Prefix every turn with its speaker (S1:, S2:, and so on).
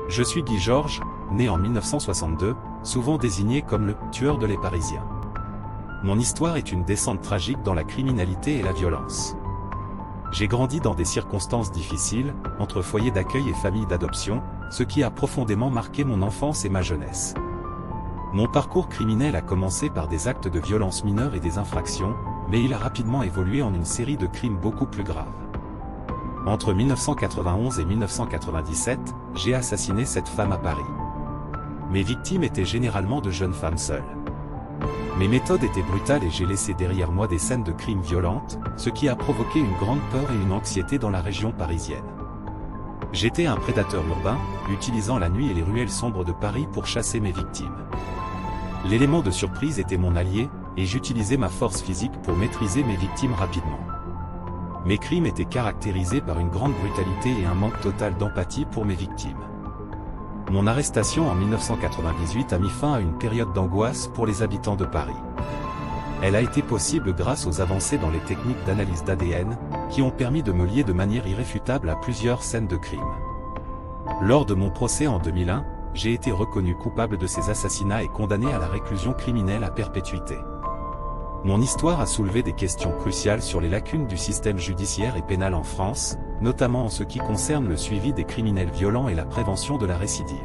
S1: Je suis Guy Georges, né en 1962, souvent désigné comme le « tueur de les Parisiens ». Mon histoire est une descente tragique dans la criminalité et la violence. J'ai grandi dans des circonstances difficiles, entre foyers d'accueil et familles d'adoption, ce qui a profondément marqué mon enfance et ma jeunesse. Mon parcours criminel a commencé par des actes de violence mineure et des infractions, mais il a rapidement évolué en une série de crimes beaucoup plus graves. Entre 1991 et 1997, j'ai assassiné 7 femmes à Paris. Mes victimes étaient généralement de jeunes femmes seules. Mes méthodes étaient brutales et j'ai laissé derrière moi des scènes de crimes violentes, ce qui a provoqué une grande peur et une anxiété dans la région parisienne. J'étais un prédateur urbain, utilisant la nuit et les ruelles sombres de Paris pour chasser mes victimes. L'élément de surprise était mon allié, et j'utilisais ma force physique pour maîtriser mes victimes rapidement. Mes crimes étaient caractérisés par une grande brutalité et un manque total d'empathie pour mes victimes. Mon arrestation en 1998 a mis fin à une période d'angoisse pour les habitants de Paris. Elle a été possible grâce aux avancées dans les techniques d'analyse d'ADN, qui ont permis de me lier de manière irréfutable à plusieurs scènes de crime. Lors de mon procès en 2001, j'ai été reconnu coupable de ces assassinats et condamné à la réclusion criminelle à perpétuité. Mon histoire a soulevé des questions cruciales sur les lacunes du système judiciaire et pénal en France, notamment en ce qui concerne le suivi des criminels violents et la prévention de la récidive.